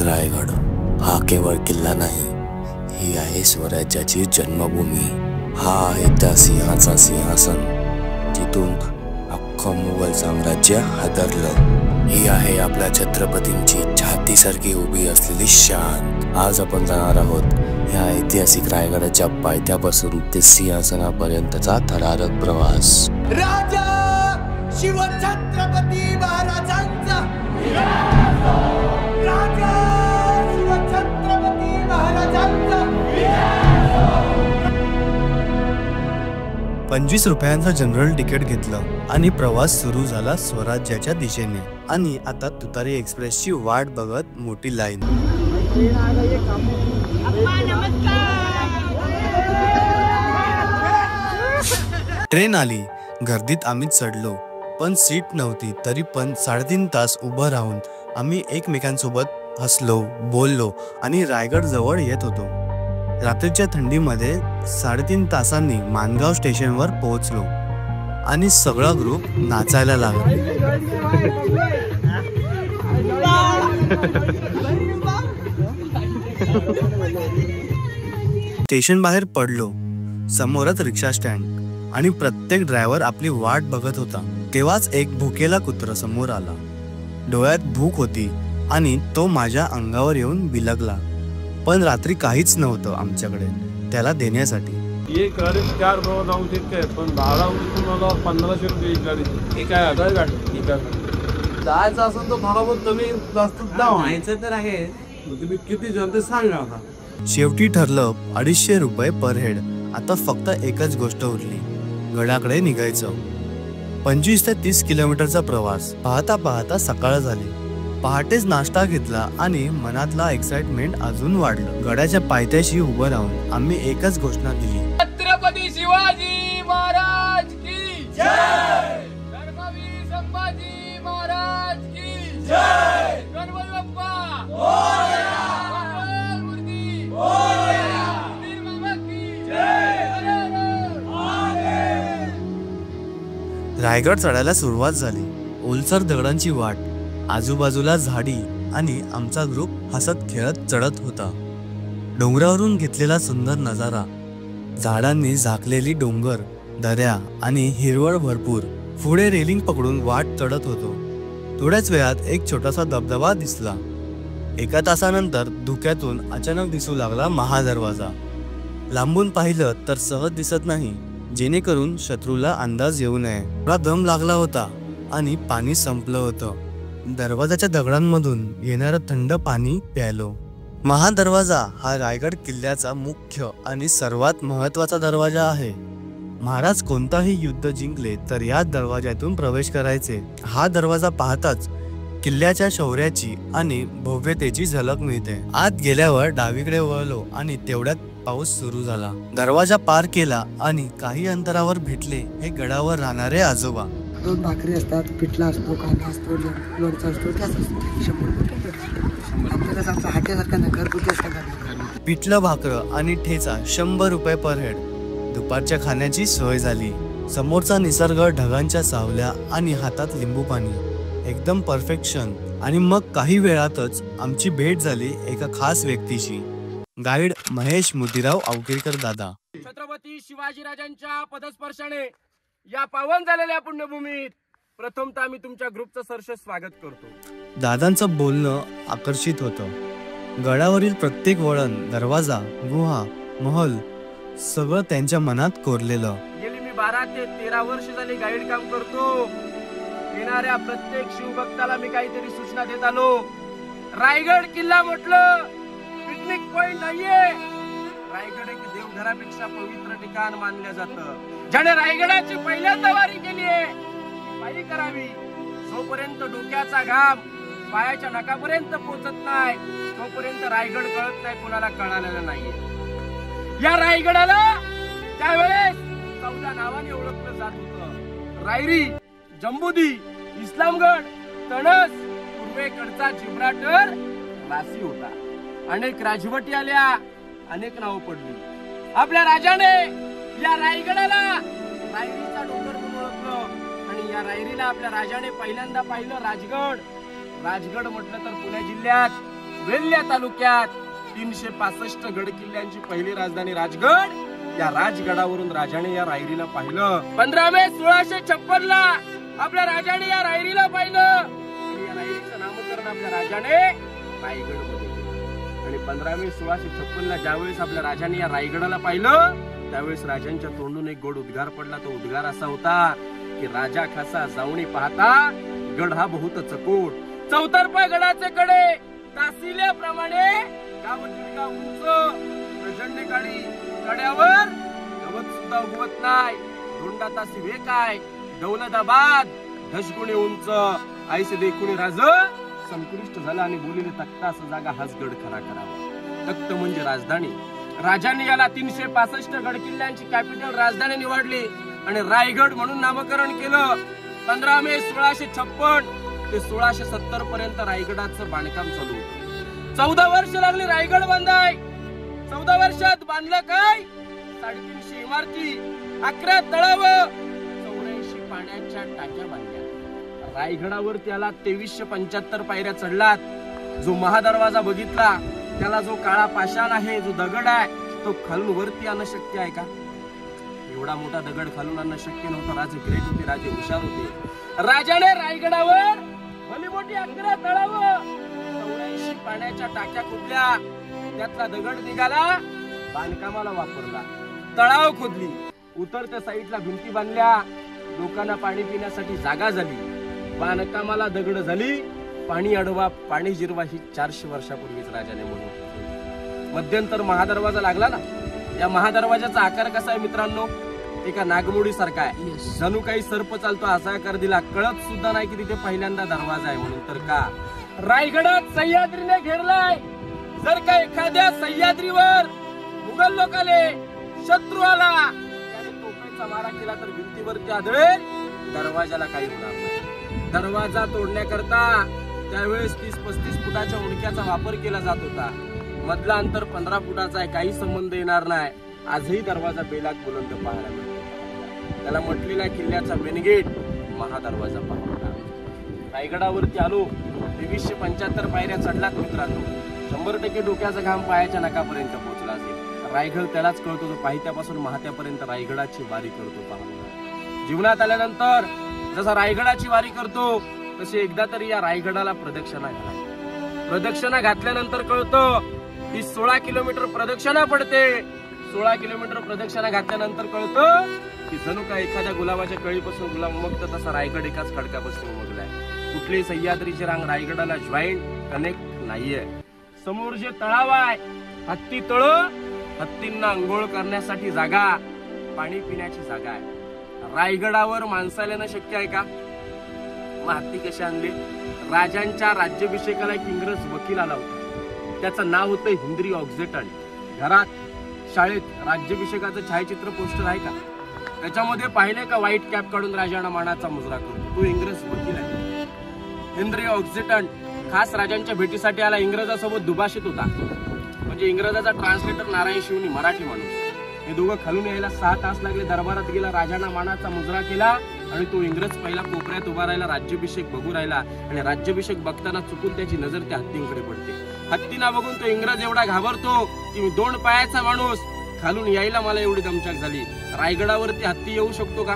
रायगड हा केवळ किल्ला नाही, ही आहे स्वराज्याची जन्मभूमी। हा आहे त्या सिंहाचा सिंहासन जिथून अख्खं मुघल साम्राज्य हादरलं। ही आहे आपल्या छत्रपतींची छातीसारखी उभी असलेली शान। आज आपण जाणार आहोत या ऐतिहासिक रायगडाच्या पायथ्यापासून ते सिंहासनापर्यंतचा थरारक प्रवास। राजा शिवछत्रपती महाराजांचा राजा शिवछत्रपती महाराजांचा 25 रुपयांचा जनरल तिकीट घेतलं आणि प्रवास सुरू झाला स्वराज्याच्या दिशेने। आणि आता तुतारी एक्सप्रेसची वाट बघत मोठी लाईन। ट्रेन आली, गर्दीत आम्ही चढलो, पण सीट नव्हती। तरी पण 3.5 तास उभं राहून आम्ही एकमेकांसोबत हसलो, बोललो आणि रायगड जवळ येत होतो। रात्रीच्या थंडीमध्ये 3.5 तासांनी मानगाव स्टेशनवर पोहोचलो आणि सगळा ग्रुप नाचायला लागला। स्टेशन बाहेर पडलो, समोरच रिक्षा स्टँड आणि प्रत्येक ड्रायव्हर आपली वाट बघत होता। तेव्हाच एक भुकेला कुत्रा समोर आला। डोळ्यात भूक होती आणि तो माझ्या अंगावर येऊन बिलगला, पण रात्री काहीच नव्हतं आमच्याकडे त्याला देण्यासाठी। एक गाडी 4 भाव जाऊ शकते, पण भाडा तुम्हाला 1500 रुपये गाडी। हे काय आता गाडी जायचं असेल तर थोडा बहुत कमी जास्त व्हायचं तर आहे। तुम्ही किती जण ते सांगा आता। शेवटी ठरलं 250 रुपये पर हेड। आता फक्त एकच गोष्ट उरली, गडाकडे निघायचं। 25 ते 30 किलोमीटरचा प्रवास। पाहता पाहता सकाळ झाली। पहाटेच नाश्ता घेतला आणि मनातला एक्साइटमेंट अजून वाढलं। गडाच्या पायथ्याशी उभं राहून आम्ही एकच घोषणा दिली, छत्रपती शिवाजी महाराज की जय, धर्मवीर संभाजी महाराज की जय, गणपती बाप्पा मोरया, मंगलमूर्ती मोरया, वीर मामा की जय, रायगड चढायला सुरुवात झाली। ओलसर दगडांची वाट, आजूबाजूला झाडी आणि आमचा ग्रुप हसत खेळत चढत होता। डोंगरावरून घेतलेला सुंदर नजारा, झाडांनी झाकलेली डोंगर, दऱ्या आणि हिरवळ भरपूर। पुढे रेलिंग पकडून वाट चढत होतो। थोड्याच वेळात एक छोटासा धबधबा दिसला। 1 तासानंतर धुक्यातून अचानक दिसू लागला महादरवाजा। लांबून पाहिलं तर सहज दिसत नाही, जेणेकरून शत्रूला अंदाज येऊ नये। थोडा दम लागला होता आणि पाणी संपलं होतं। दरवाजाच्या दगडांमधून येणारं थंड पाणी प्यायलो। महादरवाजा हा रायगड किल्ल्याचा मुख्य आणि सर्वात महत्त्वाचा दरवाजा आहे। महाराज कोणताही युद्ध जिंकले तर या दरवाज्यातून प्रवेश करायचे। हा दरवाजा पाहताच किल्ल्याच्या शौर्याची आणि भव्यतेची झलक मिळते। आत गेल्यावर डावीकडे वळलो आणि तेवढ्यात पाऊस सुरू झाला। दरवाजा पार केला आणि काही अंतरावर भेटले हे गडावर राहणारे आजोबा। 2 भाकरी असतात, पिठला असतो, कांदा असतो, लोणचा असतो, त्याच असतो। 100 रुपये आमचा हाटेसारखा नाही, घरगुती असतात। पिठलं भाकरं आणि ठेचा 100 रुपये पर हेड। दुपारच्या खाण्याची सोय झाली। समोरचा निसर्ग, ढगांच्या सावल्या आणि हातात लिंबू पाणी, एकदम परफेक्शन। आणि मग काही वेळातच आमची भेट झाली एका खास व्यक्तीशी। गाईड महेश मोतीराव अवकेरकर दादा। छत्रपती शिवाजीराजांच्या पदस्पर्शाने या पावन झालेल्या पुण्यभूमीत प्रथमतः आम्ही तुमच्या ग्रुपचं सहर्ष स्वागत करतो। दादांचं बोलणं आकर्षित होतं। गडावरील प्रत्येक वळण, दरवाजा, गुहा, महल सगळं त्यांच्या मनात कोरलेलं। गेली मी 12 ते 13 वर्ष झाली गाईड काम करतो। येणाऱ्या प्रत्येक शिवभक्ताला मी काहीतरी सूचना देत आलो। रायगड किल्ला म्हटलं पिकनिक पॉइंट नाहीये, रायगड एक देवघरापेक्षा पवित्र ठिकाण मानलं जातं। ज्याने रायगडाची पहिल्यांदा वारी केली आहे पायी करावी। जोपर्यंत डोक्याचा घाम पायाच्या नखापर्यंत पोचत नाही तोपर्यंत रायगड कळत नाही, कोणाला कळालेलं नाहीये। या रायगडाला त्यावेळेस 14 नावाने ओळखलं जात होतं। रायरी, जंबुदी, इस्लामगड, तणस, पूर्वेकडचा जिब्राल्टर, रासी होता। अनेक राजवटी आल्या, अनेक नाव पडली। आपल्या राजाने या रायगडाला रायरीचा डोंगर म्हणून ओळखलं आणि या रायरीला आपल्या राजाने पहिल्यांदा पाहिलं राजगड। राजगड म्हटलं तर पुणे जिल्ह्यात वेल्हा तालुक्यात 365 गड किल्ल्यांची पहिली राजधानी राजगड. या राजगडावरून राजाने या रायरीला पाहिलं. 15 मे 1656 ला आपल्या राजाने या रायरीला पाहिलं. या रायरीचं नामकरण आपल्या राजाने रायगड मध्ये केलं. आणि 15 मे 1656 ला ज्यावेळेस आपल्या राजाने या रायगडाला पाहिलं त्यावेळेस राजांच्या तोंडून एक गोड उद्गार पडला. तो उद्गार असा होता की राजा खासा जाऊनी पाहता गड हा बहुत चकोट. चौतर्फा गडाचे कडे तासिल्याप्रमाणे गाव दीडगा उंच. प्रचंड काळी कड्यावर गवत सुद्धा उगवत नाही. धोंडा तासी वे काय दौलताबाद धशगुणी उंच. ऐसे देखुनी राज संकृष्ट झाला आणि बोलिले तख्ता असा जागा हाच गड खरा करावा. तख्त म्हणजे राजधानी. राजाने याला 365 गड किल्ल्यांची कॅपिटल राजधानी निवडली आणि रायगड म्हणून नामकरण केलं. 15 मे 1656 ते 1670 पर्यंत रायगडाचं बांधकाम चालू होतं. 14 वर्ष लागली रायगड बांधाय. 14 वर्षात बांधलं काय 350 इमारती, 11 तळाव, 84 पाण्याच्या टाक्या बांधल्या. रायगडावर त्याला 2375 पायऱ्या चढलात. जो महादरवाजा बघितला त्याला जो काळा पाषाण आहे, जो दगड आहे, तो खालून वरती आणणं शक्य आहे का? एवढा मोठा दगड खालून आणणं शक्य नव्हतं. राजे ग्रेट होते, राजे हुशार होते. राजाने रायगडावर भली मोठी 11 तळाव, 84 पाण्याच्या टाक्या खोदल्या. त्यातला दगड निघाला, बांधकामाला वापरला. तळाव खोदली, उतरत्या साईडला भिंती बांधल्या. लोकांना पाणी पिण्यासाठी जागा झाली. बांधकामाला दगड झाली. पाणी अडवा, पाणी जिरवा ही 400 वर्षापूर्वीच राजाने म्हणून. मध्यंतर महादरवाजा लागला ना. या महादरवाजाचा आकार कसा आहे मित्रांनो? एका नागमोडी सारखा आहे. जणू काही सर्प चालतो असा आकार दिला. कळत सुद्धा नाही की तिथे पहिल्यांदा दरवाजा आहे म्हणून. तर का रायगडात सह्याद्रीने घेरलाय. जर का एखाद्या सह्याद्रीवर मुघल लोकाले शत्रू आला त्याने तोफेचा मारा केला तर भिंतीवरती आढळेल, दरवाजाला काही होणार नाही. दरवाजा तोडण्याकरता त्यावेळेस 30-35 फुटाच्या उंडक्याचा वापर केला जात होता. मधला अंतर 15 फुटाचा आहे. काही संबंध येणार नाही. आजही दरवाजा बेलाग बुलंद पाहायला मिळतो. त्याला म्हटलेला किल्ल्याचा मेन गेट महादरवाजा पाहायला. रायगडावरती आलो. 2375 पायऱ्या चढलात मित्रांनो. 100% डोक्याचा घाम पायाच्या नकापर्यंत पोहोचला असेल. रायगड त्यालाच कळतो जो पाहित्यापासून महात्यापर्यंत रायगडाची वारी करतो. पाहतो जीवनात आल्यानंतर जसा रायगडाची वारी करतो तशी एकदा तरी या रायगडाला प्रदक्षिणा घालायची. प्रदक्षिणा घातल्यानंतर कळतं की 16 किलोमीटर प्रदक्षिणा पडते. 16 किलोमीटर प्रदक्षिणा घातल्यानंतर कळतं की जणू का एखाद्या गुलाबाच्या कळीपासून गुलाब उमगतं तसा रायगड एकाच खडकापासून उमगलाय. कुठलीही सह्याद्रीची रांग रायगडाला जॉईंट कनेक्ट नाहीये. समोर जे तळाव आहे, हत्ती तळ, हत्तींना अंघोळ करण्यासाठी जागा, पाणी पिण्याची जागा आहे. रायगडावर माणसाला येणं शक्य आहे का? मग हत्ती कसे आणले? राजांच्या राज्याभिषेकाला एक इंग्रज वकील आला होता. त्याचं नाव होतं हेनरी ऑक्झेटन. घरात, शाळेत राज्याभिषेकाचं छायाचित्र पोस्टर आहे का? त्याच्यामध्ये पाहिले का व्हाईट कॅप काढून राजांना मानाचा मुजरा करतो? तो इंग्रज वकील आहे. हेनरी ऑक्झेटन खास राजांच्या भेटीसाठी आला. इंग्रजासोबत दुभाषित होता. म्हणजे इंग्रजाचा ट्रान्सलेटर नारायण शिवनी, मराठी माणूस. हे दोघं खालून यायला 6 तास लागले. दरबारात गेला, राजांना मानाचा मुजरा केला आणि तो इंग्रज पहिला कोपऱ्यात उभा राहिला, राज्याभिषेक बघू राहिला. आणि राज्याभिषेक बघताना चुकून त्याची नजर त्या हत्तींकडे पडते. हत्तींना बघून तो इंग्रज एवढा घाबरतो की 2 पायाचा माणूस खालून यायला मला एवढी दमछाक झाली. रायगडावरती हत्ती येऊ शकतो का?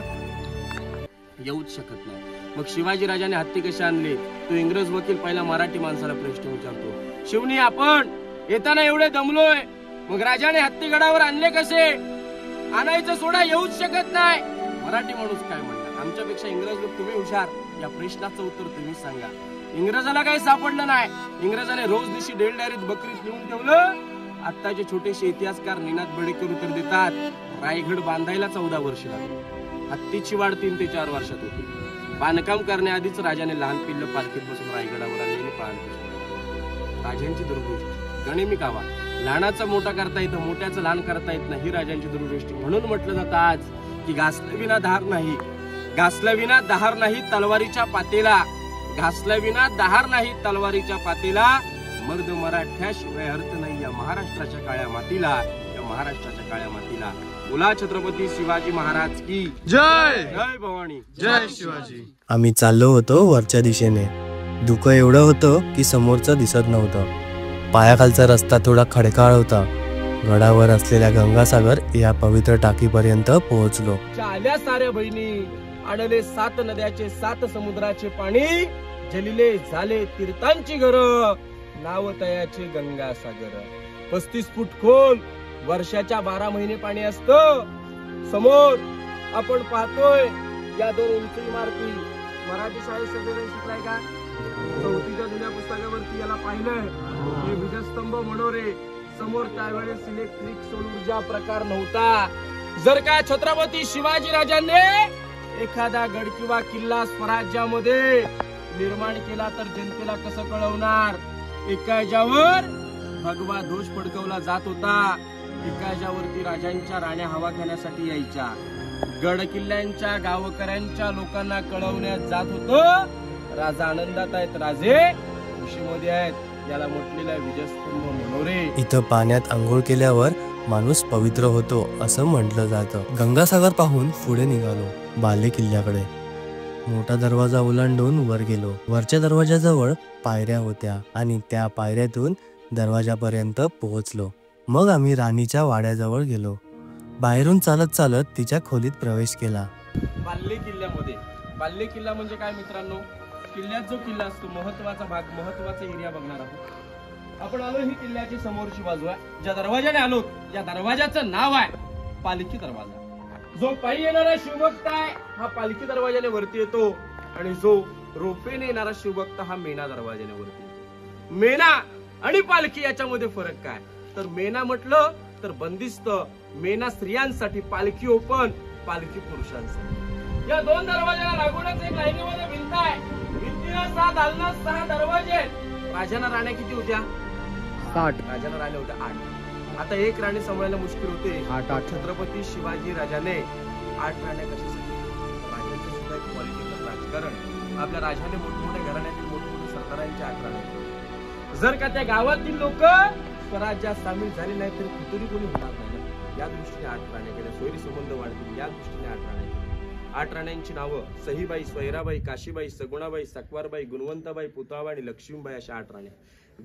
येऊच शकत नाही. मग शिवाजी राजाने हत्ती कसे आणले? तो इंग्रज वकील पहिला मराठी माणसाला प्रश्न विचारतो. शिवनी, आपण येताना एवढे दमलोय, मग राजाने हत्ती गडावर आणले कसे? आणायचं सोडा, येऊच शकत नाही. मराठी माणूस काय म्हणणार? आमच्यापेक्षा इंग्रज लोक तुम्ही हुशार. या प्रश्नाचं उत्तर तुम्ही सांगा. इंग्रजाला काही सापडलं नाही. इंग्रजाने रोज दिवशी डेल डायरीत बकरीत लिहून ठेवलं. आत्ताचे छोटेसे इतिहासकार निनाद बेडेकर उत्तर देतात, रायगड बांधायला 14 वर्ष लागली. हत्तीची वाढ 3 ते 4 वर्षात होती. बांधकाम करण्याआधीच राजाने लहान पिल्ल पालखीत बसून रायगडावर आणलेली पाळण केली. राजांची दूरदृष्टी. गणिमी कावा, लहानाचं मोठा करता येतं, मोठ्याचं लहान करता येत नाही. ही राजांची दूरदृष्टी. म्हणून म्हटलं जातं आज की घासल्याविना दहार नाही, घासल्याविना दहार नाही तलवारीच्या पातेला, घासल्याविना दहार नाही तलवारीच्या पातेला. मर्द मराठ्याशिवाय अर्थ नाही या महाराष्ट्राच्या काळ्या मातीला, या महाराष्ट्राच्या काळ्या मातीला. बोला छत्रपती शिवाजी महाराज की जय. जय भवानी, जय शिवाजी. आम्ही चाललो होतो वरच्या दिशेने. धुकं एवढं होतं की समोरचं दिसत नव्हतं. पायाखालचा रस्ता थोडा खडकाळ होता. गडावर असलेल्या गंगासागर या पवित्र टाकीपर्यंत पोहोचलो. आल्या साऱ्या बहिणी, आणले 7 नद्याचे 7 समुद्राचे पाणी, जलिले झाले तीर्थांची घर, नाव तयाचे गंगासागर. 35 फूट खोल, वर्षाच्या 12 महिने पाणी असतं. समोर आपण पाहतोय या 2 उंच इमारती. मराठी शाळेत सगळे शिकलाय का? 4थीच्या जुन्या पुस्तकावरती याला पाहिलंय. हे विजस्तंभ मनोरे. समोर त्यावेळेस इलेक्ट्रिक सौर ऊर्जा प्रकार नव्हता. जर का छत्रपती शिवाजी राजांनी एखादा गड किंवा किल्ला स्वराज्यामध्ये निर्माण केला तर जनतेला कसं कळवणार? एका याच्यावर भगवा ध्वज फडकवला जात होता. एका याच्यावरती राजांच्या राण्या हवा खाण्यासाठी यायच्या. गड किल्ल्यांच्या गावकऱ्यांच्या लोकांना कळवण्यात जात होतं, राजा आनंदात आहेत, राजे खुशीमध्ये आहेत. याला म्हटलेलं आहे विजयस्तंभ मनोरे. इथं पाण्यात आंघोळ केल्यावर माणूस पवित्र होतो असं म्हटलं जातं. गंगासागर पाहून पुढे निघालो बाले किल्ल्याकडे. मोठा दरवाजा ओलांडून वर गेलो. वरच्या दरवाजाजवळ पायऱ्या होत्या आणि त्या पायऱ्यातून दरवाजापर्यंत पोहोचलो. मग आम्ही राणीच्या वाड्याजवळ गेलो. बाहेरून चालत चालत तिच्या खोलीत प्रवेश केला. बाल्ले किल्ल्यामध्ये, बाल्ले किल्ला म्हणजे काय मित्रांनो? किल्ल्यात जो किल्ला असतो महत्वाचा भाग, महत्वाचा एरिया बघणार आहोत आपण. आलो ही किल्ल्याची समोरची बाजू आहे. ज्या दरवाजाने आलो या दरवाजाचं नाव आहे पालखी दरवाजा. जो पायी येणारा शिवभक्त आहे हा पालखी दरवाजाने वरती येतो आणि जो रोपेने येणारा शिवभक्त हा मेणा दरवाजाने वरती येतो. मेणा आणि पालखी याच्यामध्ये फरक काय? तर मेणा म्हटलं तर बंदिस्त, मेणा स्त्रियांसाठी, पालखी ओपन, पालखी पुरुषांसाठी. या 2 दरवाजाला लागूनच एक लाईनीमध्ये भिंत आहे. भिंतीला 6 दालनं, 6 दरवाजे आहेत. राजांना राण्या किती होत्या? 8. राजांना राण्या होत्या 8. आता एक राणी सांभाळायला मुश्किल होते. 8. छत्रपती शिवाजी राजाने 8 राण्या कशासाठी? राजांचं सुद्धा एक पॉलिटिकल राजकारण. आपल्या राजाने मोठमोठ्या घराण्यातील मोठमोठ्या सरदारांच्या 8 राण्या. जर का त्या गावातील लोक स्वराज्यात सामील झाले नाही तर कुठेही कोणी होणार नाही. या दृष्टीने 8 राण्या केल्या. सोयरी संबंध वाढतील या दृष्टीने 8 राण्या केल्या. 8 राण्यांची नावं सहीबाई, स्वैराबाई, काशीबाई, सगुणाबाई, सकवारबाई, गुणवंताबाई, पुतळाबाई आणि लक्ष्मीबाई अशा 8 राण्या.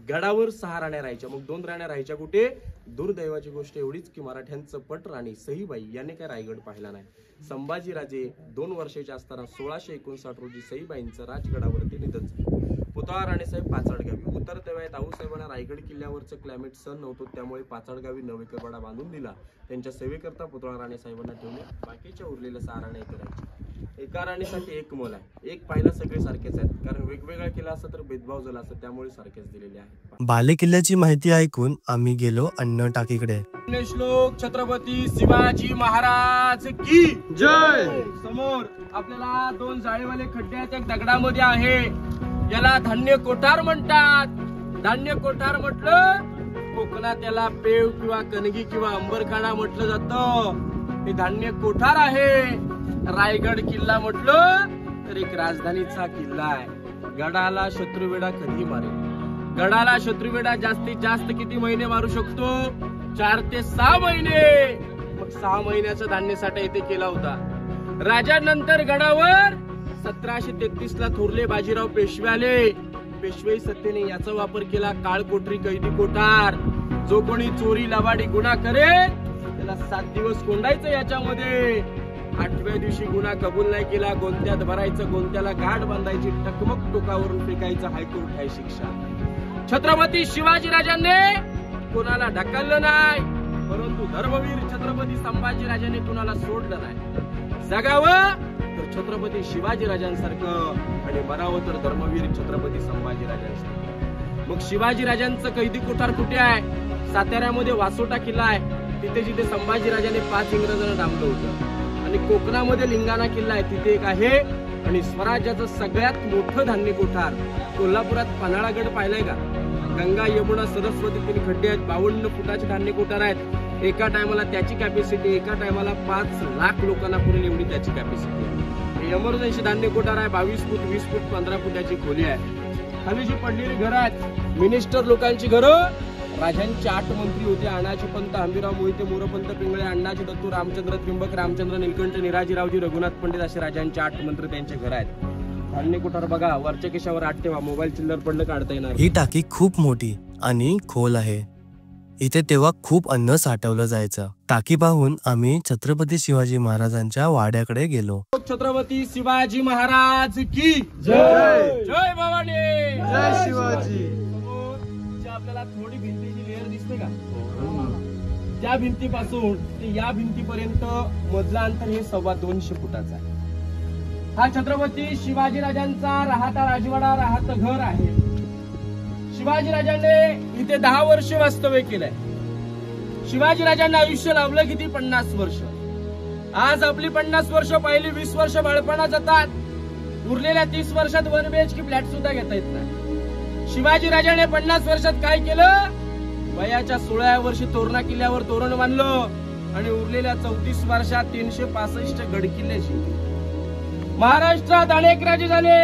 गडावर 6 राण्या राहायच्या. मग 2 राण्या राहायच्या कुठे? दुर्दैवाची गोष्ट एवढीच की मराठ्यांचं पट राणी सहीबाई याने काय रायगड पाहिला नाही. संभाजीराजे 2 वर्षाचे असताना 1659 रोजी सईबाईंचं राजगडावरती निधन झालं. पुतळा राणेसाहेब पाचाडगावी उतरत्या वेळेत आऊसाहेबांना रायगड किल्ल्यावरचं क्लायमेट सहन नव्हतं, त्यामुळे पाचाडगावी नवेकरवाडा बांधून दिला. त्यांच्या सेवेकरता पुतळा राणेसाहेबांना ठेवले. बाकीच्या उरलेल्या 6 राण्या करायच्या. एका राणीसाठी एक मोल आहे. एक पाहिला सगळे सारखेच आहेत, कारण वेगवेगळा केला असं तर भेदभाव झाला असं, त्यामुळे सारखेच दिलेले आहेत. बाले किल्ल्याची माहिती ऐकून आम्ही गेलो अन्न टाकीकडे. श्लोक छत्रपती शिवाजी महाराज की जय. समोर आपल्याला 2 जाळीवाले खड्डे आहेत. एक दगडामध्ये आहे. याला धान्य कोठार म्हणतात. धान्य कोठार म्हटलं कोकणात याला पेव किंवा कणगी किंवा अंबरखाना म्हटलं जातं. हे धान्य कोठार आहे. रायगड किल्ला म्हटलं तर एक राजधानीचा किल्ला आहे. गडाला शत्रुवेडा कधी मारेल? गडाला शत्रुवेडा जास्तीत जास्त किती महिने मारू शकतो? 4 ते 6 महिने. मग 6 महिन्याचा धान्य साठा इथे केला होता. राजानंतर गडावर 1733 ला थोरले बाजीराव पेशवे आले. पेशवे सत्तेने याचा वापर केला. काळकोठरी, कैदी कोठार. जो कोणी चोरी, लवाडी, गुन्हा करेल त्याला 7 दिवस कोंडायचं याच्यामध्ये. 8व्या दिवशी गुन्हा कबूल नाही केला गोंत्यात भरायचं. गोंत्याला गाठ बांधायची, टकमक टोकावरून फेकायचं. हायकोर्ट आहे शिक्षा. छत्रपती शिवाजी राजांनी कोणाला ढकललं नाही, परंतु धर्मवीर छत्रपती संभाजी राजांनी कोणाला सोडलं नाही. जगावं तर छत्रपती शिवाजी राजांसारखं आणि मरावं तर धर्मवीर छत्रपती संभाजी राजांसारखं. मग शिवाजी राजांचं कैदी कोठार कुठे आहे? साताऱ्यामध्ये वासोटा किल्ला आहे. तिथे जिथे संभाजी राजाने 5 इंग्रजांना डांबलं होतं. आणि कोकणामध्ये लिंगाणा किल्ला आहे, तिथे एक आहे. आणि स्वराज्याचं सगळ्यात मोठं धान्य कोठार कोल्हापुरात पन्हाळागड पाहिलाय का? गंगा, यमुना, सरस्वती 3 खड्डे आहेत. 52 फुटाचे धान्य कोठार आहेत. एका टायमाला त्याची कॅपॅसिटी, एका टायमाला 5 लाख लोकांना पुरेल एवढी त्याची कॅपॅसिटी आहे. एमर्जन्सी धान्य कोठार आहे. 22 फूट, 20 फूट, 15 फुटाची खोली आहे. खाली जी पडलेली घरं आहेत मिनिस्टर लोकांची घरं. राजांचे 8 मंत्री होते. अण्णाजी पंत, हंबीराव मोहिते, मोरपंत पिंगळे, अण्णाजी दत्तू, रामचंद्र त्रिंबक, रामचंद्र निलकंठ, निराजीरावजी, रघुनाथ पंडित असे राजांचे 8 मंत्री त्यांचे घर आहेत. धान्य कोठार बघा. वरच्या केशावर 8 ठेवा. मोबाईल चिल्लर पडलं काढता येणार. ही टाकी खूप मोठी आणि खोल आहे. इथे तेव्हा खूप अन्न साठवलं जायचं. टाकी पाहून आम्ही छत्रपती शिवाजी महाराजांच्या वाड्याकडे गेलो. छत्रपती शिवाजी महाराज की जय. जय भवानी. जय शिवाजी. आपल्याला थोडी भिंतीची लेअर दिसते का? त्या भिंतीपासून ते या भिंतीपर्यंत मधला अंतर हे 250 फुटाचा आहे. हा छत्रपती शिवाजी राजांचा राहता राजवाडा, राहतं घर आहे. शिवाजी राजांनी इथे 10 वर्ष वास्तव्य केलंय. शिवाजी राजांना आयुष्य लाभलं किती? 50 वर्ष. आज आपली 50 वर्ष, पहिली 20 वर्ष बाळपणात जातात. उरलेल्या 30 वर्षात 1 BHK फ्लॅट सुद्धा घेता येत नाही. शिवाजी राजाने 50 वर्षात काय केलं? वयाच्या 16व्या वर्षी तोरणा किल्ल्यावर तोरण बांधलं आणि उरलेल्या 34 वर्षात 365 गडकिल्ले जिंकले. महाराष्ट्रात अनेक राजे झाले.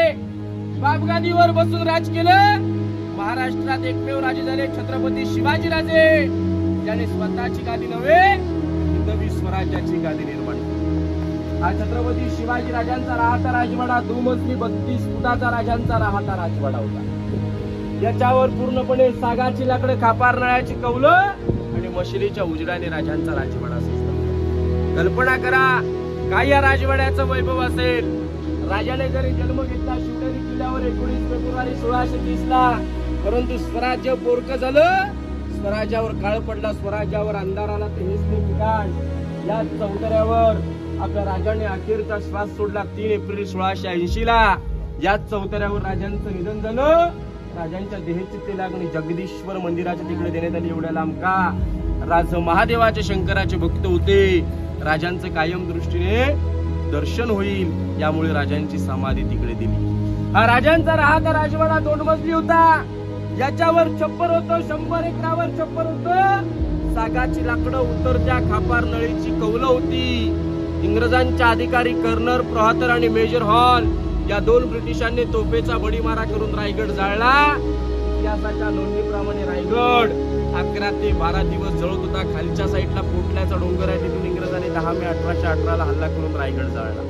बापगादीवर बसून राज केलं. महाराष्ट्रात एकमेव राजे झाले छत्रपती शिवाजी राजे, ज्याने स्वतःची गादी नव्हे हिंदवी स्वराज्याची गादी निर्माण केली. हा छत्रपती शिवाजी राजांचा राहता राजवाडा 2 मजली 32 फुटाचा राजांचा राहता राजवाडा होता. याच्यावर पूर्णपणे सागाची लाकडं, खापार नळ्याची कौलं आणि मशिलीच्या उजेडाने राजांचा राजवाडा सजला. कल्पना करा काय या राजवाड्याचं वैभव असेल. राजाने जरी जन्म घेतला शिवनेरी किल्ल्यावर 19 फेब्रुवारी 1630 ला, परंतु स्वराज्य पोरकं झालं. स्वराज्यावर काळ पडला, स्वराज्यावर अंधार आला. ते हेच ते ठिकाण. या चौतऱ्यावर आपल्या राजाने अखेरचा श्वास सोडला 3 एप्रिल 1680 ला. याच चौतऱ्यावर राजांचं निधन झालं. राजांच्या देहचित्ते लागणे जगदीश्वर मंदिराच्या तिकडे देण्यात आली. एवढ्या लांब का? राज महादेवाचे शंकराचे भक्त होते. राजांचं कायम दृष्टीने दर्शन होईल यामुळे राजांची समाधी तिकडे दिली. हा राजांचा राहता राजवाडा 2 मजली होता. याच्यावर छप्पर होतं. 100 एकरावर छप्पर होतं. सागाची लाकडं, उतरत्या खापार नळीची कौलं होती. इंग्रजांच्या अधिकारी कर्नल, प्रॉतर आणि मेजर हॉल या 2 ब्रिटिशांनी तोफेचा बडीमारा करून रायगड जाळला. इतिहासाच्या नोंदीप्रमाणे रायगड 11 ते 12 दिवस जळत होता. खालच्या साईडला पोटल्याचा डोंगर आहे, तिथून इंग्रजांनी 10 मे 1818 ला हल्ला करून रायगड जाळला.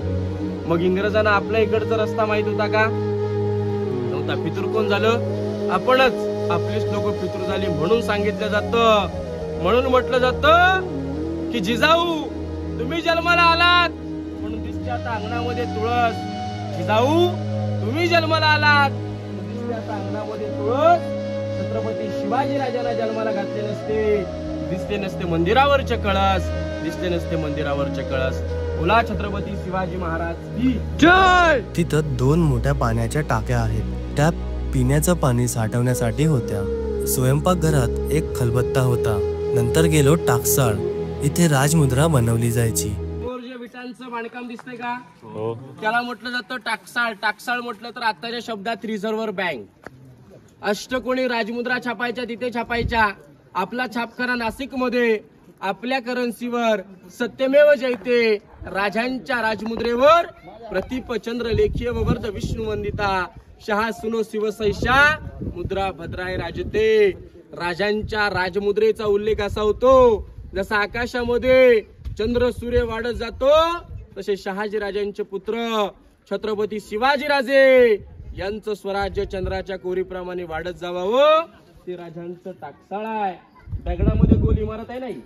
मग इंग्रजांना आपल्या इकडचा रस्ता माहित होता का? नव्हता. पितृ कोण झालं? आपणच. आपलीच लोक पितृ झाली म्हणून सांगितलं जातं. म्हणून म्हटलं जातं की जिजाऊ तुम्ही जन्माला आलात म्हणून दिसते आता अंगणामध्ये तुळस. जिजाऊ तुम्ही जन्माला आलात म्हणून दिसते आता अंगणामध्ये तुळस. छत्रपती शिवाजी राजांना जन्माला घातले नसते, दिसले नसते मंदिरावरचे कळस, दिसले नसते मंदिरावरचे कळस. बोला छत्रपती शिवाजी महाराज की जय. तिथं 2 मोठ्या पाण्याच्या टाक्या आहेत. त्या पिण्याचं पाणी साठवण्यासाठी होत्या. स्वयंपाकघरात एक खलबत्ता होता. नंतर गेलो टाकसाळ. इथे राजमुद्रा बनवली जायची. विटांचं बांधकाम दिसतंय का? त्याला म्हटलं जातं टाकसाळ. टाकसाळ म्हटलं तर आताच्या शब्दात रिझर्व्ह बँक. अष्टकोणी राजमुद्रा छापायच्या तिथे छापायच्या. आपला छापखाना नाशिक मध्ये. आपल्या करन्सीवर सत्यमेव जयते राजांच्या राजमुद्रेवर प्रतिप चंद्र लेखीय वर्ध विष्णू वंदिता शहा सुनो शिवसैषा मुद्रा भद्राय राजते. राजांच्या राजमुद्रेचा उल्लेख असा होतो जसा आकाशामध्ये चंद्र सूर्य वाढत जातो तसे शहाजी राजांचे पुत्र छत्रपती शिवाजी राजे यांचं स्वराज्य चंद्राच्या कोरीप्रमाणे वाढत जावावं ते राजांचं टाकसाळ आहे. दगडामध्ये गोल इमारत आहे नाही.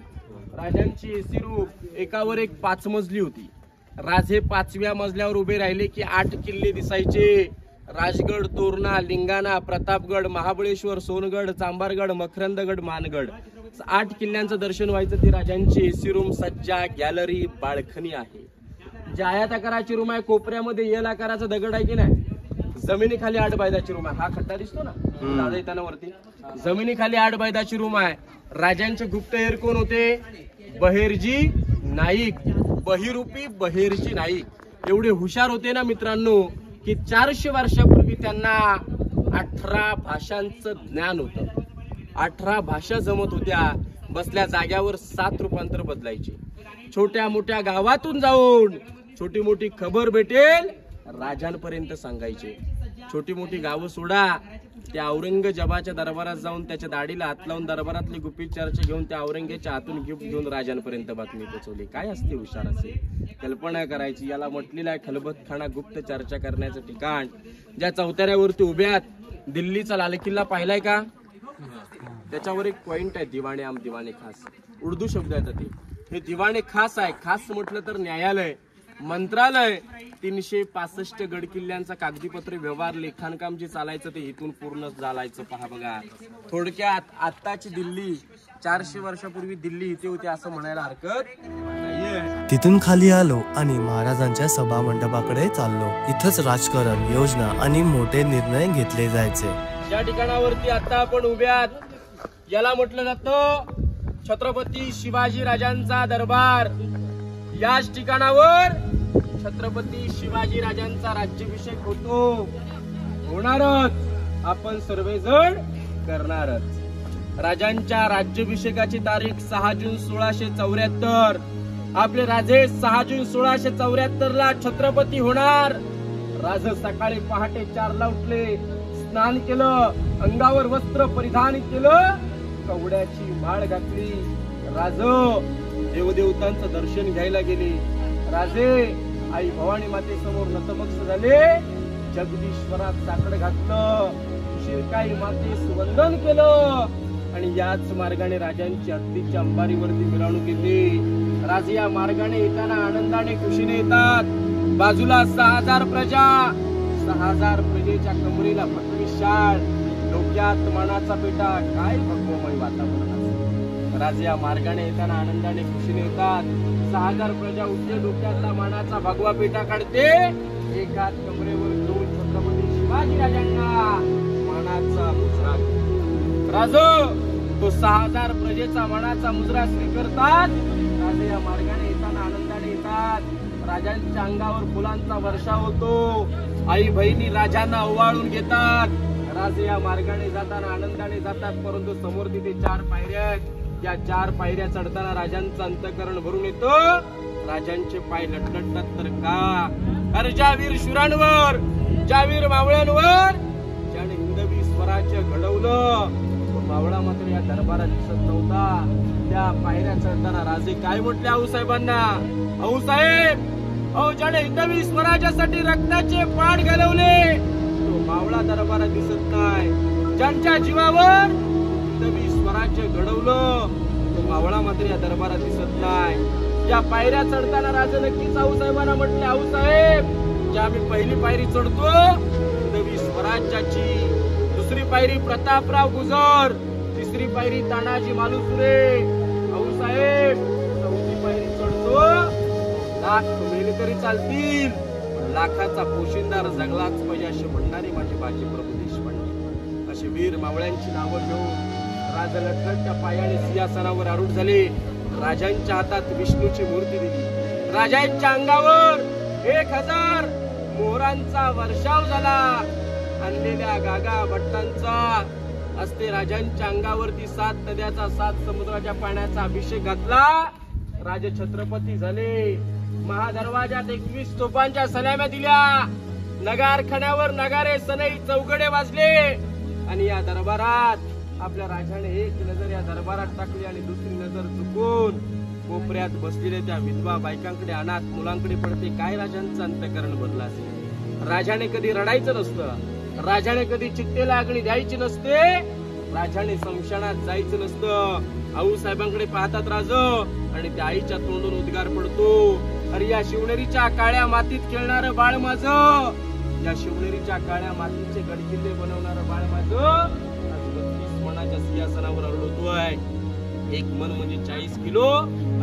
राजांची एसी रूप एकावर एक 5 मजली होती. राजे 5व्या मजल्यावर उभे राहिले की 8 किल्ले दिसायचे. राजगड, तोरणा, लिंगाणा, प्रतापगड, महाबळेश्वर, सोनगड, चांबारगड, मकरंदगड, मानगड 8 किल्ल्यांचं दर्शन व्हायचं. ती राजांची एसी रूम, सज्जा, गॅलरी, बाळखणी आहे. ज्या आयात आकाराची रूम आहे कोपऱ्यामध्ये एल आकाराचा दगड आहे की नाही. जमिनीखाली 8 बायदाची रूम आहे. हा खड्डा दिसतो ना दादा येताना वरती. जमिनीखाली 8 बायदाची रूम आहे. राजांचे गुप्तहेर कोण होते? बहेरजी नाईक. बहिरूपी बहेरजी नाईक एवढे हुशार होते ना मित्रांनो की 400 वर्षापूर्वी त्यांना 18 भाषांचं ज्ञान होतं. 18 भाषा जमत होत्या. बसल्या जाग्यावर 7 रूपांतर बदलायचे. छोट्या मोठ्या गावातून जाऊन छोटी मोठी खबर भेटेल राजांपर्यंत सांगायचे. छोटी मोठी गावं सोडा, त्या औरंगजेबाच्या दरबारात जाऊन त्याच्या दाढीला हात लावून दरबारातली गुपित चर्चा घेऊन त्या औरंगजेबाच्या हातून गिफ्ट घेऊन राजांपर्यंत बातमी पोहोचवली. काय असते हुशार असे कल्पना करायची. याला म्हटलेलं आहे खलबतखाना, गुप्त चर्चा करण्याचं ठिकाण. ज्या चौतऱ्यावरती उभ्यात दिल्लीचा लाल किल्ला पाहिलाय का? त्याच्यावर एक पॉइंट आहे, दिवाणे आम दिवाणे खास, उर्दू शब्द आहे ते. हे दिवाणे खास आहे. खास म्हटलं तर न्यायालय, मंत्रालय, 365 गड किल्ल्यांचा कागदीपत्र व्यवहार लेखानकाम जे चालायचं ते इथून पूर्ण चालायचं. पहा बघा, थोडक्यात आत्ताची दिल्ली 400 वर्षापूर्वी दिल्ली इथे होती असं म्हणायला हरकत नाहीये. तिथून खाली आलो आणि महाराजांच्या सभा मंडपाकडे चाललो. इथंच राजकारण, योजना आणि मोठे निर्णय घेतले जायचे. ज्या ठिकाणावरती आता आपण उभ्यात, याला म्हटलं जातं छत्रपती शिवाजी राजांचा दरबार. याच ठिकाणावर छत्रपती शिवाजी राजांचा राज्याभिषेक होणारच, आपण सर्वजण करणारच. राजांच्या राज्याभिषेकाची तारीख 6 जून 1674. आपले राजे 6 जून 1674 छत्रपती होणार. राजे सकाळी पहाटे 4 उठले, स्नान केलं, अंगावर वस्त्र परिधान केलं, कवड्याची माळ घातली. राजे देवदेवतांचं दर्शन घ्यायला गेले. राजे आई भवानी मातेसमोर नतमस्तक झाले. जगदीश्वरात साकडं घातलं, शिरकाई मातेस वंदन केलं आणि याच मार्गाने राजांची हत्तीच्या अंबारीवरती मिरवणूक येते. राजे या मार्गाने येताना आनंदाने खुशीने येतात. बाजूला 6000 प्रजा, 6000 प्रजेच्या कमरेला भगवी शाळ, डोक्यात मानाचा पेटा, काय भगवमय वातावरण असतं. राजे या मार्गाने येताना आनंदाने खुशीने येतात. 6000 प्रजा उठते, डोक्यातला मानाचा भगवा पेटा काढते. एकाच कमरेवर दोन छत्रपती शिवाजी राजांना मानाचा मुजरा. राजो तो 6000 प्रजेचा मानाचा मुजरा स्वीकारतात. राजे या मार्गाने येताना आनंदाने येतात. राजांच्या अंगावर फुलांचा वर्षाव होतो. आई बहिणी राजांना ओवाळून घेतात. राजे या मार्गाने जाताना आनंदाने जातात, परंतु समोर तिथे 4 पायऱ्या आहेत. या 4 पायऱ्या चढताना राजांचं अंतःकरण भरून येतो. राजांचे पाय लटलटतात तर का, अरे ज्या वीर शुरांवर, ज्या वीर मावळ्यांवर ज्याने हिंदवी स्वराज्य घडवलं, तो मावळा मात्र या दरबारात दिसत नव्हता. त्या पायऱ्या चढताना राजे काय म्हटले आऊसाहेबांना, आऊसाहेब, अहो ज्याने हिंदवी स्वराज्यासाठी रक्ताचे पाठ घालवले, तो मावळा दरबारात दिसत नाही. ज्यांच्या जीवावर हिंदवी स्वराज्य घडवलं, तो मावळा मात्र या दरबारात दिसत नाही. या पायऱ्या चढताना राजे नक्कीच आऊसाहेबांना म्हटले, आऊसाहेब, ज्या आम्ही पहिली पायरी चढतो हिंदवी स्वराज्याची, दुसरी पायरी प्रतापराव गुजर, तिसरी पायरी तानाजी मालुसरे, आऊसाहेब चौथी पायरी चढतो, लाख मेले तरी चालतील, लाखाचा पोशिंदार जगलाच पाहिजे असे म्हणणारे माझे बाजीप्रभू देशपांडे. असे वीर मावळ्यांची नावं घेऊन राजा लटलटच्या पायाने सिंहासनावर आरूढ झाले. राजांच्या हातात विष्णूची मूर्ती दिली. राजांच्या अंगावर 1000 मोहरांचा वर्षाव झाला. आणलेल्या गागा भट्टांचा असते राजांच्या अंगावरती 7 नद्याचा 7 समुद्राच्या पाण्याचा अभिषेक घातला. राजे छत्रपती झाले. महादरवाजात 21 तोफांच्या सलाम्या दिल्या. नगारखान्यावर नगारे सनई चौघडे वाजले आणि या दरबारात आपल्या राजाने एक नजर या दरबारात टाकली आणि दुसरी नजर चुकून कोपऱ्यात बसलेल्या त्या विधवा बायकांकडे, अनाथ मुलांकडे पडते. काय राजांचं अंतःकरण भरलं असेल. राजाने कधी रडायचं नसतं. राजाने कधी चित्तेला अग्नी द्यायची नसते. राजाने स्मशानात जायचं नसतं. आऊसाहेबांकडे पाहतात राज आणि त्या आईच्या तोंडून उद्गार पडतो, अरे या शिवनेरीच्या काळ्या मातीत खेळणारं बाळ माझं, या शिवनेरीच्या काळ्या मातीचे गडकिल्ले बनवणारं बाळ माझं मनाच्या सिंहासनावर आरूढ. एक मन म्हणजे 40 किलो,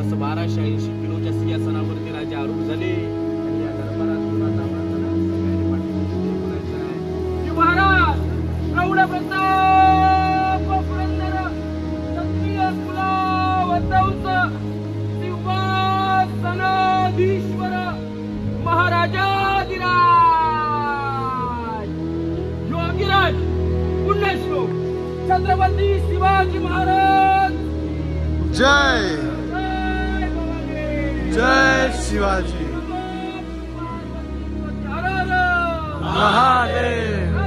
असं 1280 किलोच्या सिंहासनावरती राजे आरूढ झाले. आणि या दरबारात महाराज प्रौढ प्रताप पुरंदर क्षत्रिय कुलावतंस सिंहासनाधीश्वर महाराजाधिराज योगीराज पुण्यश्लोक छत्रपती शिवाजी महाराज जय जय शिवाजी महादेव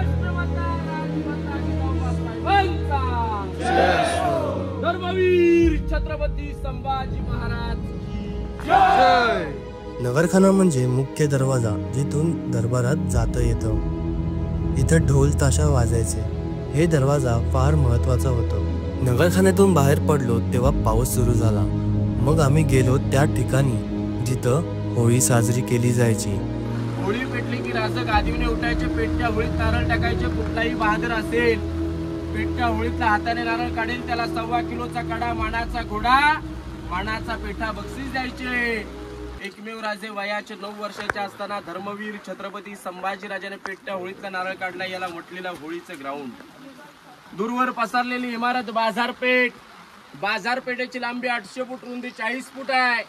धर्मवीर छत्रपती संभाजी महाराज जय. नगरखाना म्हणजे मुख्य दरवाजा, जिथून दरबारात जाता येतं. इथं ढोल ताशा वाजायचे. हे दरवाजा फार महत्वाचा होतं. नगरखान्यातून बाहेर पडलो तेव्हा पाऊस सुरू झाला. मग आम्ही गेलो त्या ठिकाणी जिथं होळी साजरी केली जायची. होळी पेटली की राजा गादीने उठायचे, पेटच्या होळीत नारळ टाकायचे. कुठलाही बहादर असेल पेटच्या होळीतला हाताने नारळ काढेल त्याला 1.25 किलोचा कडा, मानाचा घोडा, मानाचा पेठा बक्षीस द्यायचे. एकमेव राजे वयाचे 9 वर्षाचे असताना धर्मवीर छत्रपती संभाजीराजाने पेटच्या होळीतला नारळ काढला. याला म्हटलेला होळीचं ग्राउंड. दूरवर पसरलेली इमारत बाजारपेठ. बाजारपेठेची लांबी 800 फूट, रुंदी 40 फूट आहे.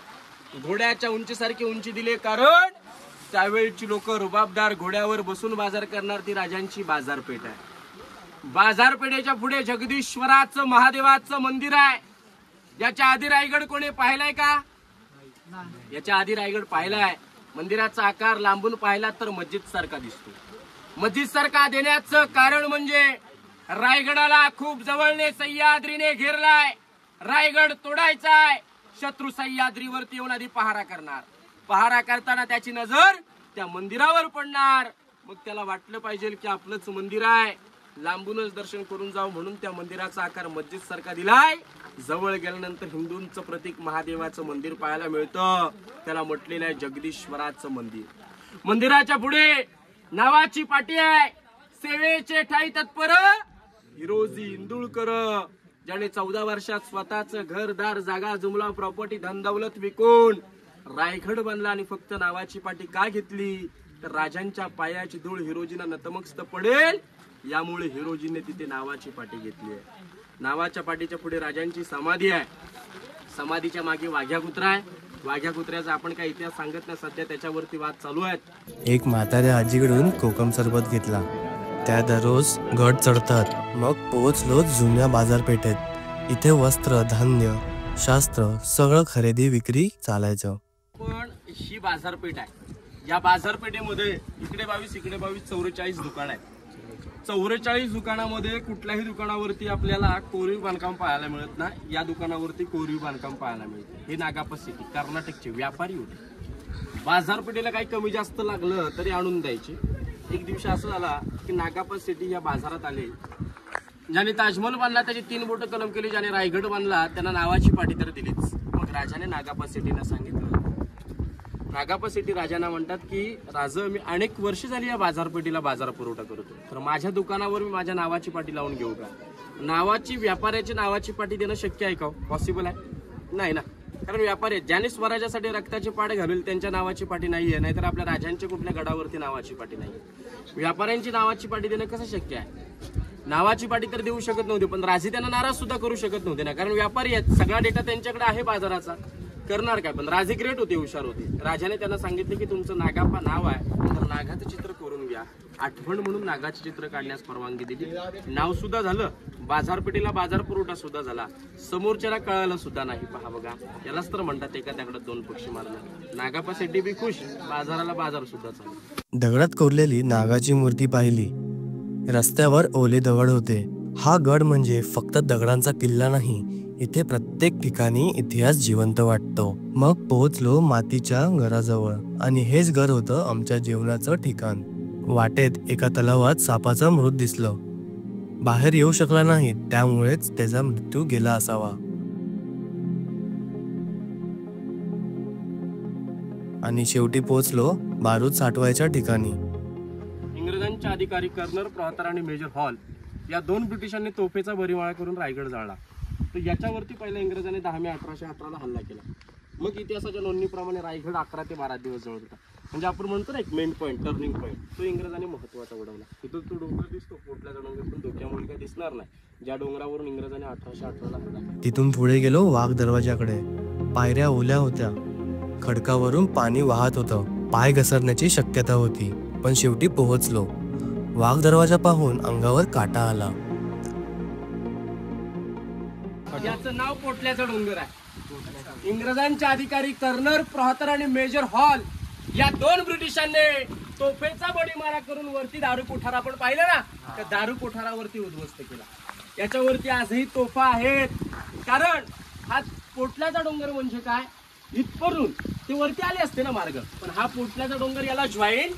घोड्याच्या उंचीसारखी उंची दिली कारण त्यावेळची लोक रुबाबदार घोड्यावर बसून बाजार करणार ती राजांची बाजारपेठ आहे. बाजारपेठेच्या पुढे जगदीश्वराचं महादेवाचं मंदिर आहे. याच्या आधी रायगड कोणी पाहिलाय का? याच्या आधी रायगड पाहिलाय. मंदिराचा आकार लांबून पाहिला तर मस्जिद सारखा दिसतो. मस्जिद सारखा देण्याचं कारण म्हणजे रायगडाला खूप जवळने सह्याद्रीने घेरलाय. रायगड तोडायचाय. शत्रू सह्याद्रीवरती येऊन आधी पहारा करणार. पहारा करताना त्याची नजर त्या मंदिरावर पडणार. मग त्याला वाटलं पाहिजे की आपलंच मंदिर आहे, लांबूनच दर्शन करून जाऊ म्हणून त्या मंदिराचा आकार मस्जिद सारखा दिलाय. जवळ गेल्यानंतर हिंदूंचं प्रतीक महादेवाचं मंदिर पाहायला मिळतं. त्याला म्हटलेलं आहे जगदीश्वराचं मंदिर. मंदिराच्या पुढे नावाची पाटी आहे. सेवेचे ठाई तत्पर हिरोजी इंदुळकर, ज्याने 14 वर्षात स्वतःच घरदार, जागा, जुमला, प्रॉपर्टी, धनदौलत विकून रायगड बनला. आणि फक्त नावाची पाटी का घेतली तर राजांच्या पायाची धूळ हिरोजींना नतमस्तक पडेल, यामुळे हिरोजीने तिथे नावाची पाटी घेतली आहे. नावाच्या पाटीच्या पुढे राजांची समाधी आहे. समाधीच्या मागे वाघ्या कुत्रा आहे. वाघ्या कुत्र्याचा आपण काही इतिहास सांगत नाही, सध्या त्याच्यावरती वाद चालू आहेत. एक म्हाताऱ्या आजीकडून कोकम सरबत घेतला. त्या दररोज गड चढतात. मग पोहोचलो जुन्या बाजारपेठेत. इथे वस्त्र, धान्य, शास्त्र सगळं खरेदी विक्री चालायचं. पण ही बाजारपेठ आहे. या बाजारपेठेमध्ये इकडे 22 इकडे 22 44 दुकान आहेत. 44 दुकानामध्ये कुठल्याही दुकानावरती आपल्याला कोरीव बांधकाम पाहायला मिळत नाही. या दुकानावरती कोरीव बांधकाम पाहायला मिळते. हे नागापा सिटी कर्नाटकचे व्यापारी होते. बाजारपेठेला काही कमी जास्त लागलं तरी आणून द्यायचे. एक दिवशी असं झाला की नागापा सिटी या बाजारात आले. ज्याने ताजमहल बांधला त्याची 3 बोटं कलम केली. ज्याने रायगड बांधला त्यांना नावाची पाटी तर दिलीच. मग राजाने नागापा सिटीला सांगितलं. नागापा सिटी राजांना म्हणतात की राजा, मी अनेक वर्ष झाली या बाजारपेठीला बाजार पुरवठा करतो, तर माझ्या दुकानावर मी माझ्या नावाची पाटी लावून घेऊ का? नावाची व्यापाऱ्याची नावाची पाटी देणं शक्य आहे का? पॉसिबल आहे? नाही ना. कारण व्यापारी ज्याने स्वराज्यासाठी रक्ताचे पाडे घालून त्यांच्या नावाची पाटी नाहीये. नाहीतर आपल्या राजांच्या कुठल्या गडावरती नावाची पाटी नाही. व्यापाऱ्यांची नावाची पाटी देणं कसं शक्य आहे? नावाची पाटी तर देऊ शकत नव्हते, पण राजे त्यांना नाराज सुद्धा करू शकत नव्हते ना, कारण व्यापारी आहेत. सगळा डेटा त्यांच्याकडे आहे बाजाराचा. करणार काय? पण राजे ग्रेट होते, हुशार होते. राजाने त्यांना सांगितले की तुमचं नागापा नाव आहे तर नागाचं चित्र करून घ्या. आठवण म्हणून नागाचे चित्र काढण्यास परवानगी दिली. नाव सुद्धा झालं. बाजारपेठेला बाजार पुरवठा सुद्धा झाला. समोरच्याला कळालं सुद्धा नाही. पहा बघा, यालाच तर म्हणतात एखाद्याकडे 2 पक्षी मारला. नागापा सिटी बी खुश, बाजाराला बाजार सुद्धा चालू. दगडात कोरलेली नागाची मूर्ती पाहिली. रस्त्यावर ओले दगड होते. हा गड म्हणजे फक्त दगडांचा किल्ला नाही, इथे प्रत्येक ठिकाणी इतिहास जिवंत वाटतो. मग पोहोचलो मातीच्या घराजवळ आणि हेच घर होतं आमच्या जेवणाचं ठिकाण. वाटेत एका तलावात सापाचा मृत दिसलं. बाहेर येऊ शकला नाही, त्यामुळेच त्याचा मृत्यू गेला असावा. आणि शेवटी पोहोचलो बारूद साठवायच्या ठिकाणी. इंग्रजांचे अधिकारी कर्नल प्रॉतर आणि मेजर हॉल या 2 ब्रिटिशांनी तोफेचा भरीमाळा करून रायगड जाळला. तर याच्यावरती पहिल्या इंग्रजांनी 10 मे 1818 हल्ला केला. मग इतिहासाच्या नोंदणीप्रमाणे रायगड 11 ते 12 दिवस जवळ होता. म्हणजे आपण म्हणतो ना एक मेन पॉईंट, टर्निंग पॉईंट, तो इंग्रजांनी महत्वाचा उडवला. तिथून तो डोंगर दिसतो, कुठल्याचा डोंगर पण धोक्यामुळे काही दिसणार नाही, ज्या डोंगरावरून इंग्रजांनी 1818 हल्ला केला. तिथून पुढे गेलो वाघ दरवाजाकडे. पायऱ्या ओल्या होत्या. खडकावरून पाणी वाहत होतं. पाय घसरण्याची शक्यता होती, पण शेवटी पोहोचलो. वाघ दरवाजा पाहून अंगावर काटा आला. याचं नाव पोटल्याचा डोंगर आहे. इंग्रजांचे अधिकारी कर्नल प्रॉतर आणि मेजर हॉल या 2 ब्रिटिशांनी तोफेचा बडीमारा करून वरती दारू कोठारा आपण पाहिलं ना, त्या दारू कोठारावरती उद्ध्वस्त केला. याच्यावरती आजही तोफा आहेत. कारण हा पोटल्याचा डोंगर म्हणजे काय, इथपर्यंत ते वरती आले असते ना मार्ग, पण हा पोटल्याचा डोंगर याला जॉईन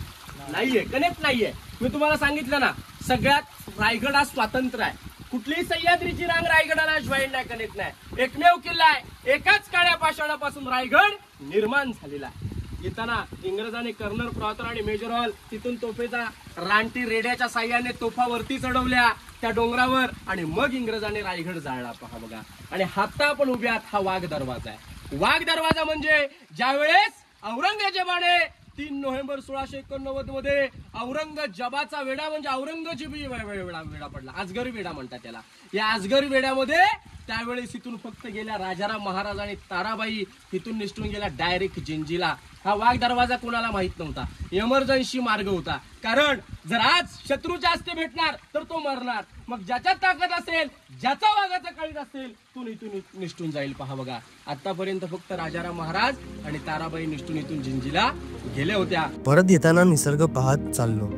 नाहीये, कनेक्ट नाहीये. मी तुम्हाला सांगितलं ना, सगळ्यात रायगड हा स्वातंत्र्य आहे. कुठलीही सह्याद्रीची रांग रायगडाला जॉईन नाही करीत नाही. एकमेव किल्ला आहे. एकाच काळ्या पाषाणापासून रायगड निर्माण झालेला आहे. येताना इंग्रजांनी कर्नल प्रॉतर आणि मेजर हॉल तिथून तोफेचा रानटी रेड्याच्या साह्याने तोफा वरती चढवल्या त्या डोंगरावर आणि मग इंग्रजांनी रायगड जाळला. पहा बघा. आणि हाता आपण उभ्यात हा वाघ दरवाजा आहे. वाघ दरवाजा म्हणजे ज्यावेळेस औरंगजेबाने 3 नोव्हेंबर 1689 मध्ये औरंगजेबाचा वेढा म्हणजे औरंगजेबी वेढा पडला. आजगरी वेढा म्हणतात त्याला. या आजगरी वेढ्यामध्ये त्यावेळेस इथून फक्त गेल्या राजाराम महाराज आणि ताराबाई इथून निसटून गेल्या डायरेक्ट जिंजीला. हा वाघ दरवाजा कोणाला माहित नव्हता. इमर्जन्सी मार्ग होता. कारण जर आज शत्रू जास्त भेटणार तर तो मरणार. मग ज्याच्यात ताकद असेल, ज्याचा वाघाचा काळीज असेल तो इथून निसटून जाईल. पहा बघा. आतापर्यंत फक्त राजाराम महाराज आणि ताराबाई निसटून इथून जिंजीला गेल्या होत्या. परत येताना निसर्ग पाहत चाललो.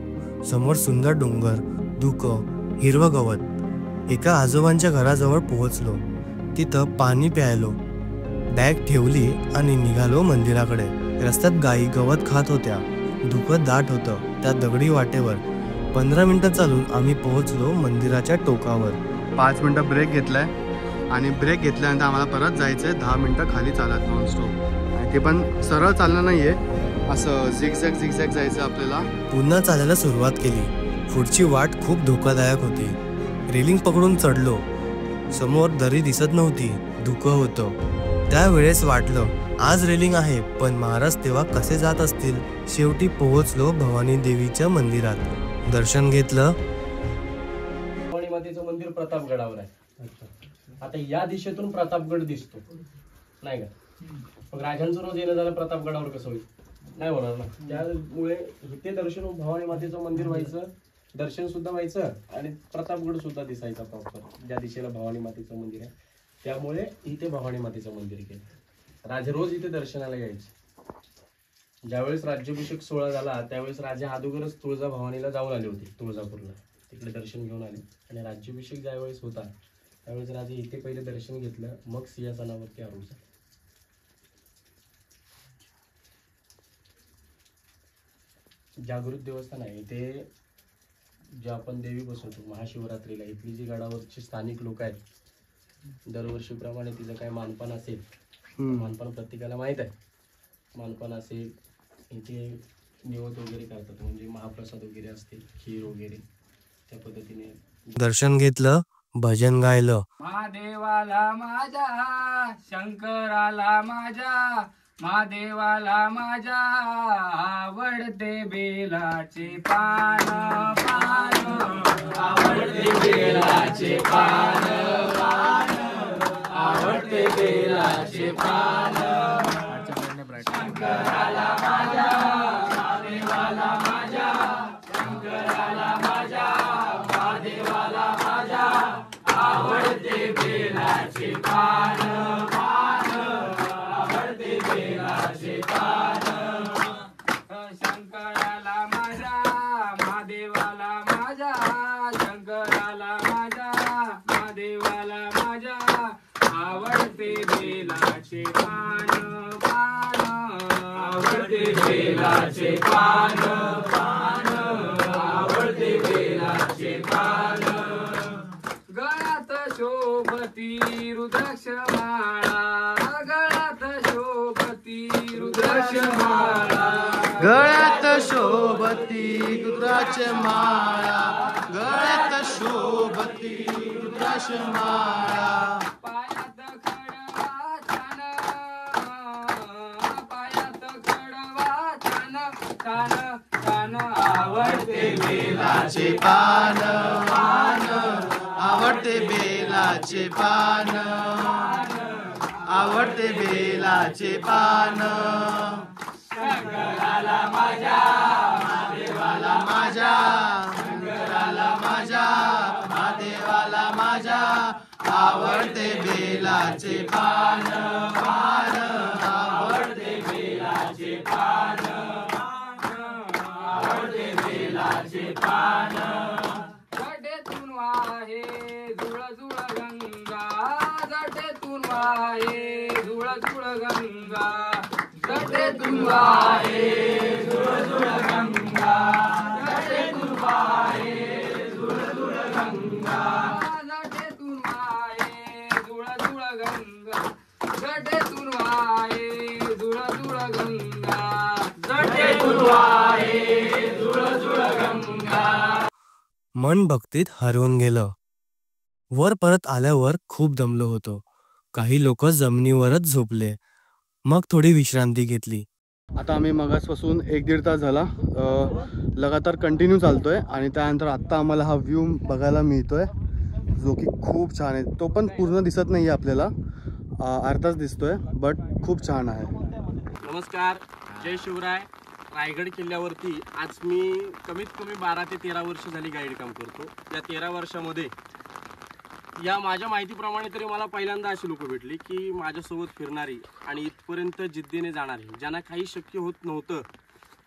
समोर सुंदर डोंगर, धुकं, हिरवं गवत. एका आजोबांच्या घराजवळ पोहोचलो. तिथं पाणी प्यायलो. बॅग ठेवली आणि निघालो मंदिराकडे. रस्त्यात गायी गवत खात होत्या. धुकं दाट होतं त्या दगडी वाटेवर. 15 मिनिटं चालून आम्ही पोहोचलो मंदिराच्या टोकावर. 5 मिनिटं ब्रेक घेतलाय आणि ब्रेक घेतल्यानंतर आम्हाला परत जायचंय 10 मिनिटं खाली चालत नॉनस्टॉप. आणि ते पण सरळ चालणं नाहीये, असं झिगझॅग जायचं आपल्याला. पुन्हा चालायला सुरुवात केली. पुढची वाट खूप धोकादायक होती. रेलिंग पकडून चढलो. समोर दरी दिसत नव्हती. धुकं होतं. त्यावेळेस वाटलं आज रेलिंग आहे पण महाराज तेव्हा कसे जात असतील. शेवटी पोहोचलो भवानी देवीच्या मंदिरात. दर्शन घेतलं. भवानी मातेचं मंदिर प्रतापगडावर आहे. आता या दिशेतून प्रतापगड दिसतो नाही का. मग राजांचं रोज येणं झालं प्रतापगडावर कसं होईल. नाही होणार ना. त्यामुळे इथे दर्शन भवानी मातेचं मंदिर व्हायचं, दर्शन सुद्धा व्हायचं आणि प्रतापगड सुद्धा दिसायचा प्रॉपर. ज्या दिशेला भवानी मातेचं मंदिर आहे त्यामुळे इथे भवानी मातेचं मंदिर केलं. राजे रोज इथे दर्शनाला यायचे. ज्यावेळेस राज्याभिषेक सोहळा झाला त्यावेळेस राजे अगोदरच तुळजा भवानीला जाऊन आले होते. तुळजापूरला तिकडे दर्शन घेऊन आले आणि राज्याभिषेक ज्यावेळेस होता त्यावेळेस राजे इथे पहिले दर्शन घेतलं, मग सिंहासनावरती आरूढ झाले. जागृत देवस्थान आहे इथे. जे आपण देवी बसवतो महाशिवरात्रीला, इथली जी गडावरची स्थानिक लोक आहेत दरवर्षीप्रमाणे तिचं काय मानपान असेल, मानपान प्रत्येकाला माहित आहे. मानपान असेल इथे निवत वगैरे करतात, म्हणजे महाप्रसाद वगैरे असते, खीर वगैरे त्या पद्धतीने. दर्शन घेतलं. भजन गायलं. महादेवाला माझ्या, शंकराला माझ्या, महादेवाला माझ्या आवडते बेलाचे पान पान, आवडते बेलाचे पान पान, आवडते बेलाचे पान. शंकराला माझ्या, महादेवाला माझ्या, शंकराला माझ्या, महादेवाला माझ्या आवडते बेलाचे पान पान, आवडते बेलाचे पान. शंकराला माझ्या, महादेवाला माझ्या, शंकराला माझ्या, महादेवाला माझ्या आवडते बेलाचे पान पान, आवडते बेलाचे पान पान, आवडते बेलाचे पान. गळ्यात शोभती रुद्राक्ष माळा, गळ्यात शोभती रुद्राक्ष माळा, गळ्यात शोभती रुद्राक्ष माळा, गळ्यात शोभती रुद्राक्ष माळा. पायात खडवा छान, पायात खडवा छान छान छान, आवडते बेलाचे पान पान, आवडते बेलाचे पान, आवडते बेलाचे पान. शंकराला माझ्या, महादेवाला माझ्या, शंकराला माझ्या, महादेवाला माझ्या आवडते बेलाचे पान पान, आवडते बेलाचे पान, आवडते बेलाचे पान. जटेतून वाहे जुळ जुळ गंगा, जटेतून वाहे जुळ जुळ गंगा, जटेतून वाहे जुळ जुळ गंगा, जटेतून वाहे जुळ जुळ गंगा, गंगा जटेतून वाहे जुळ जुळ गंगा जटेतून वाहे जुळ जुळ गंगा. मन भक्तीत हरवून गेलं. वर परत आल्यावर खूप दमलो होतो. काही लोक जमिनीवरच झोपले. मग थोडी विश्रांती घेतली. आता आम्ही मगासपासून 1-1.5 तास झाला लगातार कंटिन्यू चालतोय आणि त्यानंतर आत्ता आम्हाला हा व्ह्यू बघायला मिळतोय जो की खूप छान आहे. तो पण पूर्ण दिसत नाही आहे आपल्याला, अर्धाच दिसतोय, बट खूप छान आहे. नमस्कार, जय शिवराय. रायगड किल्ल्यावरती आज मी कमीत कमी 12 ते 13 वर्ष झाली गाईड काम करतो. या 13 वर्षामध्ये या माझ्या माहितीप्रमाणे तरी मला पहिल्यांदा अशी लोक भेटली की माझ्यासोबत फिरणारी आणि इथपर्यंत जिद्दीने जाणारी, ज्यांना काही शक्य होत नव्हतं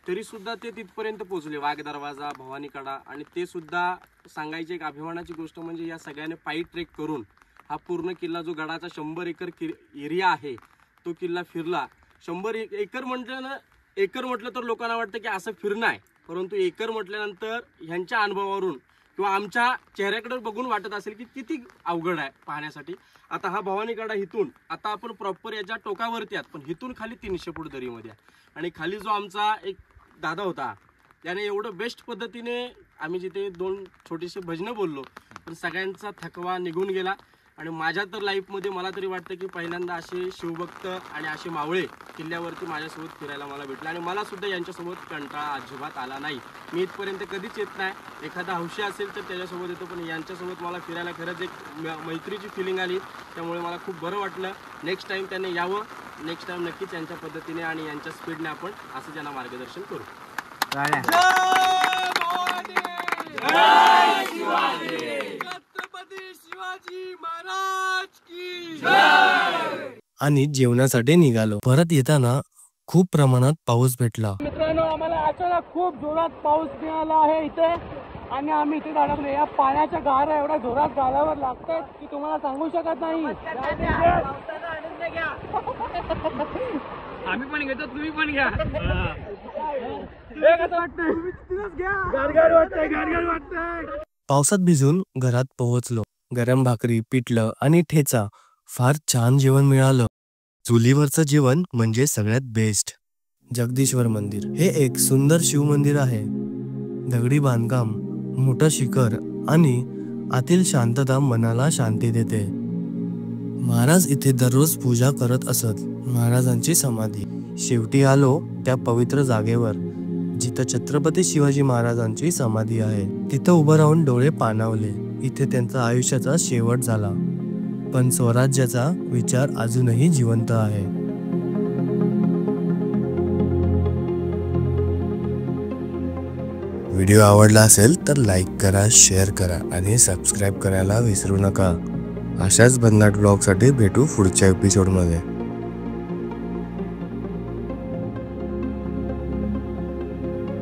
तरीसुद्धा ते तिथपर्यंत पोहोचले. वाघ दरवाजा, भवानीकडा, आणि ते सुद्धा सांगायची एक अभिमानाची गोष्ट म्हणजे या सगळ्याने पायी ट्रेक करून हा पूर्ण किल्ला जो गडाचा 100 एकर एरिया आहे तो किल्ला फिरला. 100 एकर म्हटलं ना, एकर म्हटलं तर लोकांना वाटतं की असं फिरणं आहे, परंतु एकर म्हटल्यानंतर ह्यांच्या अनुभवावरून किंवा आमच्या चेहऱ्याकडे बघून वाटत असेल की किती अवघड आहे पाहण्यासाठी. आता हा भवानीकडा इथून आता आपण प्रॉपर याच्या टोकावरती आहात, पण इथून खाली 300 फूट दरीमध्ये आहे. आणि खाली जो आमचा एक दादा होता त्याने एवढं बेस्ट पद्धतीने, आम्ही जिथे 2 छोटीशी भजनं बोललो पण सगळ्यांचा थकवा निघून गेला. आणि माझ्या तर लाईफमध्ये मला तरी वाटतं की पहिल्यांदा असे शिवभक्त आणि असे मावळे किल्ल्यावरती माझ्यासोबत फिरायला मला भेटले. आणि मला सुद्धा यांच्यासोबत कंटाळा अजिबात आला नाही. मी इथपर्यंत कधीच येत नाही. एखादा हौशी असेल तर त्याच्यासोबत येतो, पण यांच्यासोबत मला फिरायला खरंच एक मैत्रीची फिलिंग आली. त्यामुळे मला खूप बरं वाटलं. नेक्स्ट टाईम त्याने यावं. नेक्स्ट टाईम नक्कीच यांच्या पद्धतीने आणि यांच्या स्पीडने आपण असं त्यांना मार्गदर्शन करू. आणि जेवणासाठी निघालो. परत येताना खूप प्रमाणात पाऊस भेटला. मित्रांनो, आम्हाला अचानक खूप जोरात पाऊस मिळाला आहे इथे आणि आम्ही इथे अडकलो. या पाण्याच्या गारा एवढ्या जोरात गालावर लागतात की तुम्हाला सांगू शकत नाही. आम्ही पण घेतो, तुम्ही पण घ्या. पावसात भिजून घरात पोहोचलो. गरम भाकरी, पिठलं आणि ठेचा, फार छान जेवण मिळालं. चुलीवरचं जेवण म्हणजे सगळ्यात बेस्ट. जगदीश्वर मंदिर हे एक सुंदर शिव मंदिर आहे. दगडी बांधकाम, मोठं शिखर आणि आतील शांतता मनाला शांती देते. महाराज इथे दररोज पूजा करत असत. महाराजांची समाधी. शेवटी आलो त्या पवित्र जागेवर जिथं छत्रपती शिवाजी महाराजांची समाधी आहे. तिथं उभं राहून डोळे पाणावले. इथे त्यांचा आयुष्याचा शेवट झाला, पण स्वराज्याचा विचार अजूनही जिवंत आहे. व्हिडिओ आवडला असेल तर लाईक करा, शेअर करा आणि सबस्क्राईब करायला विसरू नका. अशाच भन्नाट ब्लॉगसाठी भेटू पुढच्या एपिसोडमध्ये.